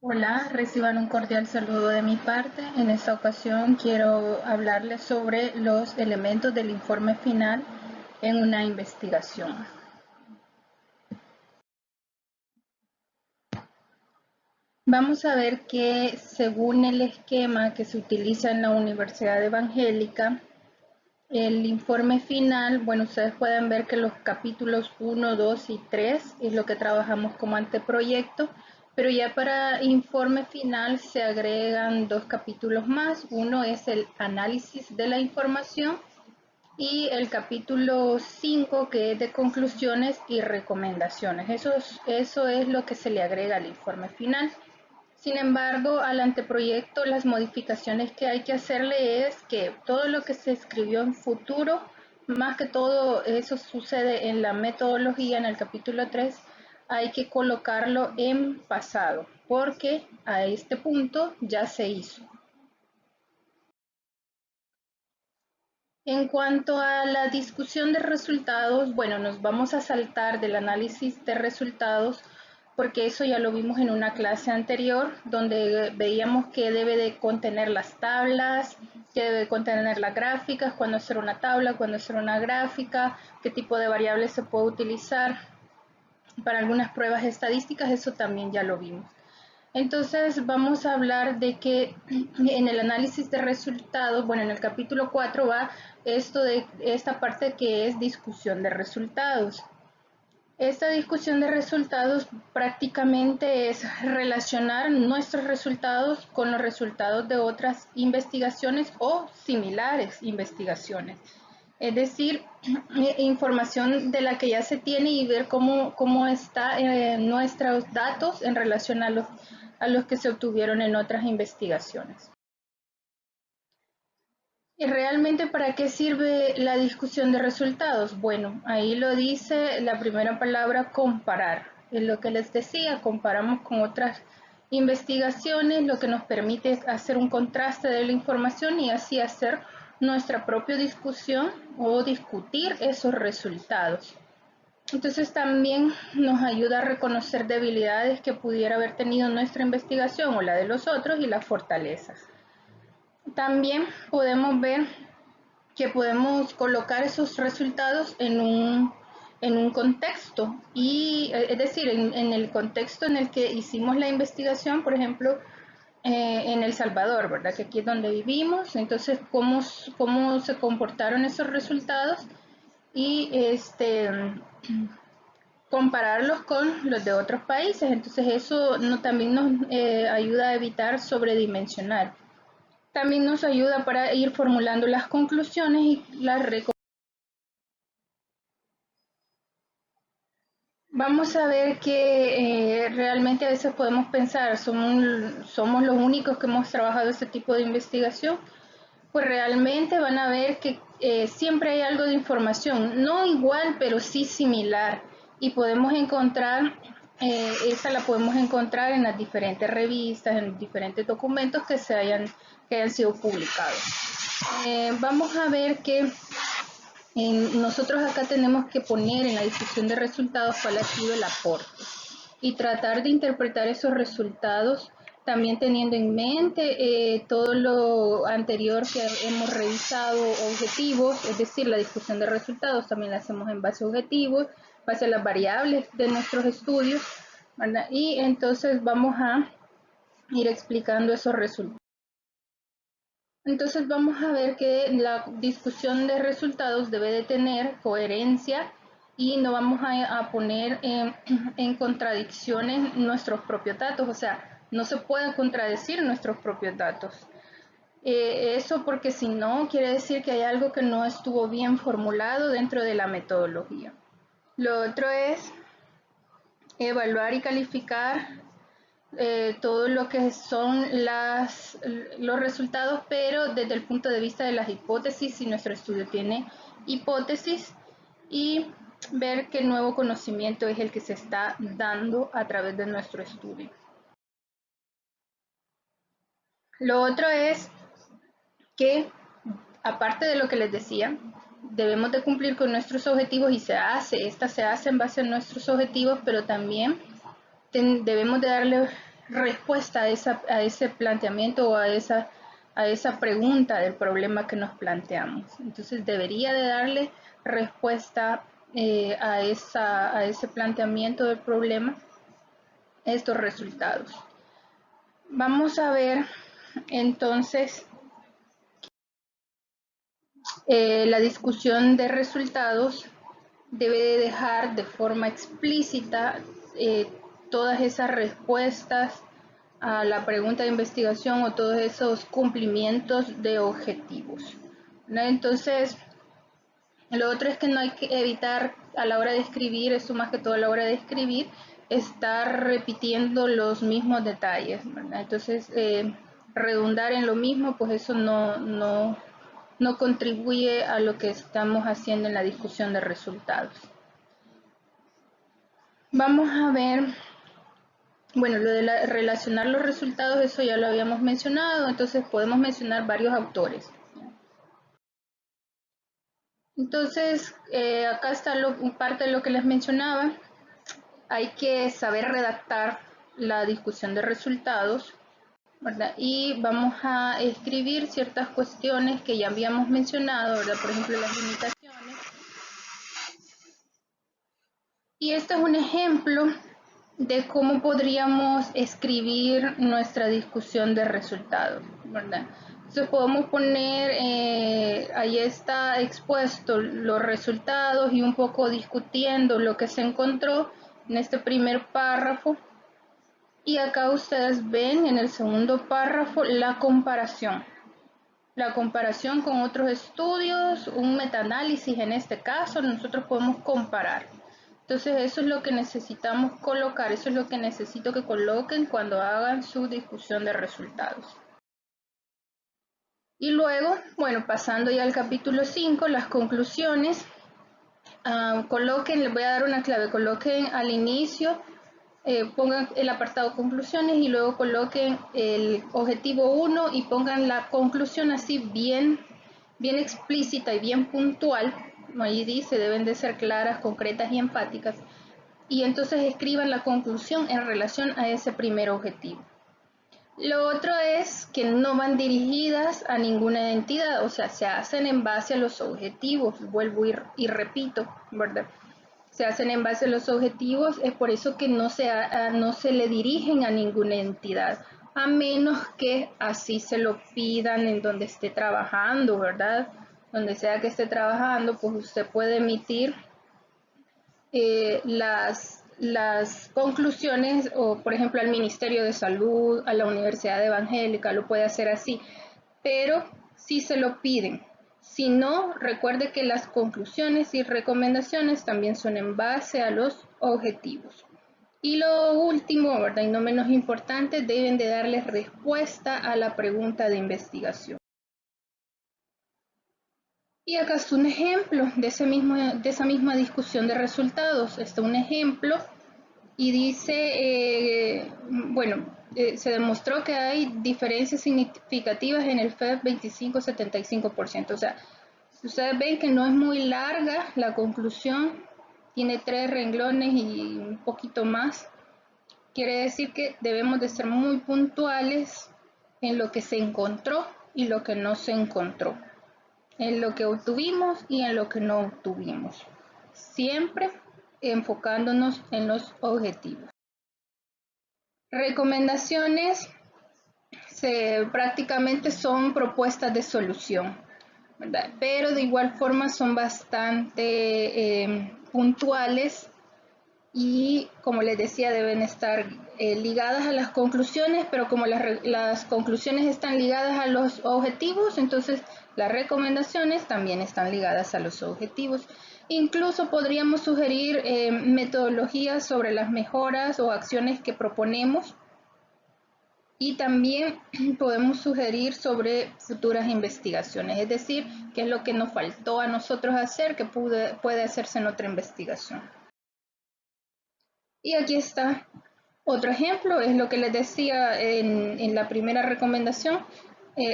Hola, reciban un cordial saludo de mi parte. En esta ocasión quiero hablarles sobre los elementos del informe final en una investigación. Vamos a ver que según el esquema que se utiliza en la Universidad Evangélica, el informe final, bueno, ustedes pueden ver que los capítulos 1, 2 y 3 es lo que trabajamos como anteproyecto, pero ya para informe final se agregan dos capítulos más. Uno es el análisis de la información y el capítulo 5 que es de conclusiones y recomendaciones. Eso es lo que se le agrega al informe final. Sin embargo, al anteproyecto, las modificaciones que hay que hacerle es que todo lo que se escribió en futuro, más que todo eso sucede en la metodología, en el capítulo 3, hay que colocarlo en pasado, porque a este punto ya se hizo. En cuanto a la discusión de resultados, bueno, nos vamos a saltar del análisis de resultados porque eso ya lo vimos en una clase anterior donde veíamos que debe de contener las tablas, que debe de contener las gráficas, cuándo hacer una tabla, cuándo hacer una gráfica, qué tipo de variables se puede utilizar para algunas pruebas estadísticas, eso también ya lo vimos. Entonces vamos a hablar de que en el análisis de resultados, bueno, en el capítulo 4 va esto de esta parte que es discusión de resultados. Esta discusión de resultados prácticamente es relacionar nuestros resultados con los resultados de otras investigaciones o similares investigaciones. Es decir, información de la que ya se tiene y ver cómo están nuestros datos en relación a los que se obtuvieron en otras investigaciones. ¿Y realmente para qué sirve la discusión de resultados? Bueno, ahí lo dice la primera palabra, comparar. Es lo que les decía, comparamos con otras investigaciones, lo que nos permite hacer un contraste de la información y así hacer nuestra propia discusión o discutir esos resultados. Entonces también nos ayuda a reconocer debilidades que pudiera haber tenido nuestra investigación o la de los otros y las fortalezas. También podemos ver que podemos colocar esos resultados en un contexto y es decir, en el contexto en el que hicimos la investigación, por ejemplo, en El Salvador, ¿verdad? Que aquí es donde vivimos, entonces cómo se comportaron esos resultados y compararlos con los de otros países, entonces eso también nos ayuda a evitar sobredimensionar. También nos ayuda para ir formulando las conclusiones y las recomendaciones. Vamos a ver que realmente a veces podemos pensar, somos los únicos que hemos trabajado este tipo de investigación, pues realmente van a ver que siempre hay algo de información, no igual, pero sí similar, y podemos encontrar, esa la podemos encontrar en las diferentes revistas, en los diferentes documentos que hayan sido publicados. Vamos a ver que nosotros acá tenemos que poner en la discusión de resultados cuál ha sido el aporte y tratar de interpretar esos resultados también teniendo en mente todo lo anterior que hemos revisado, objetivos, es decir, la discusión de resultados también la hacemos en base a objetivos, base a las variables de nuestros estudios, ¿verdad? Y entonces vamos a ir explicando esos resultados. Entonces vamos a ver que la discusión de resultados debe de tener coherencia y no vamos a poner en contradicciones nuestros propios datos, o sea, no se pueden contradecir nuestros propios datos. Eso porque si no, quiere decir que hay algo que no estuvo bien formulado dentro de la metodología. Lo otro es evaluar y calificar todo lo que son los resultados, pero desde el punto de vista de las hipótesis, si nuestro estudio tiene hipótesis, y ver qué nuevo conocimiento es el que se está dando a través de nuestro estudio. Lo otro es que, aparte de lo que les decía, debemos de cumplir con nuestros objetivos y esta se hace en base a nuestros objetivos, pero también debemos de darle respuesta a ese planteamiento o a esa pregunta del problema que nos planteamos. Entonces debería de darle respuesta a ese planteamiento del problema, estos resultados. Vamos a ver entonces la discusión de resultados debe de dejar de forma explícita todas esas respuestas a la pregunta de investigación o todos esos cumplimientos de objetivos, ¿no? Entonces, lo otro es que no hay que evitar a la hora de escribir, esto más que todo a la hora de escribir, estar repitiendo los mismos detalles, ¿verdad? Entonces, redundar en lo mismo, pues eso no contribuye a lo que estamos haciendo en la discusión de resultados. Vamos a ver, bueno, lo de relacionar los resultados, eso ya lo habíamos mencionado, entonces podemos mencionar varios autores. Entonces, acá está parte de lo que les mencionaba. Hay que saber redactar la discusión de resultados, ¿verdad? Y vamos a escribir ciertas cuestiones que ya habíamos mencionado, ¿verdad? Por ejemplo, las limitaciones. Y este es un ejemplo de cómo podríamos escribir nuestra discusión de resultados, ¿verdad? Entonces podemos poner, ahí está expuesto los resultados y un poco discutiendo lo que se encontró en este primer párrafo. Y acá ustedes ven en el segundo párrafo la comparación con otros estudios, un metaanálisis en este caso, nosotros podemos comparar. Entonces eso es lo que necesitamos colocar, eso es lo que necesito que coloquen cuando hagan su discusión de resultados. Y luego, bueno, pasando ya al capítulo 5, las conclusiones, coloquen, les voy a dar una clave, coloquen al inicio, pongan el apartado conclusiones y luego coloquen el objetivo 1 y pongan la conclusión así bien explícita y bien puntual. Ahí dice, deben de ser claras, concretas y empáticas. Y entonces escriban la conclusión en relación a ese primer objetivo. Lo otro es que no van dirigidas a ninguna entidad, o sea, se hacen en base a los objetivos, vuelvo y repito, ¿verdad? Se hacen en base a los objetivos, es por eso que no se le dirigen a ninguna entidad, a menos que así se lo pidan en donde esté trabajando, ¿verdad? Donde sea que esté trabajando, pues usted puede emitir las conclusiones, o por ejemplo al Ministerio de Salud, a la Universidad Evangélica, lo puede hacer así, pero si se lo piden. Si no, recuerde que las conclusiones y recomendaciones también son en base a los objetivos. Y lo último, ¿verdad? Y no menos importante, deben de darles respuesta a la pregunta de investigación. Y acá está un ejemplo de esa misma discusión de resultados. Está un ejemplo y dice, se demostró que hay diferencias significativas en el FEV 25-75%. O sea, ustedes ven que no es muy larga la conclusión, tiene 3 renglones y un poquito más. Quiere decir que debemos de ser muy puntuales en lo que se encontró y lo que no se encontró, en lo que obtuvimos y en lo que no obtuvimos, siempre enfocándonos en los objetivos. Recomendaciones prácticamente son propuestas de solución, ¿verdad? Pero de igual forma son bastante puntuales y, como les decía, deben estar ligadas a las conclusiones, pero como las conclusiones están ligadas a los objetivos, entonces las recomendaciones también están ligadas a los objetivos. Incluso podríamos sugerir metodologías sobre las mejoras o acciones que proponemos, y también podemos sugerir sobre futuras investigaciones, es decir, qué es lo que nos faltó a nosotros hacer que puede hacerse en otra investigación. Y aquí está otro ejemplo, es lo que les decía en la primera recomendación,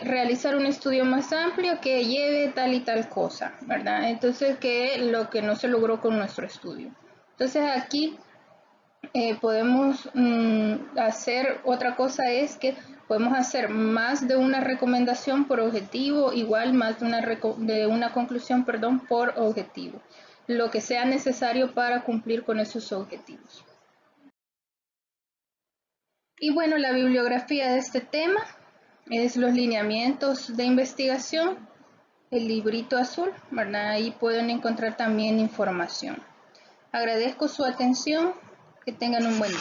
realizar un estudio más amplio que lleve tal y tal cosa, ¿verdad? Entonces, que lo que no se logró con nuestro estudio. Entonces aquí Podemos hacer otra cosa, es que podemos hacer más de una recomendación por objetivo, igual más de una conclusión, perdón, por objetivo, lo que sea necesario para cumplir con esos objetivos. Y bueno, la bibliografía de este tema es los lineamientos de investigación, el librito azul, ¿verdad? Ahí pueden encontrar también información. Agradezco su atención, que tengan un buen día.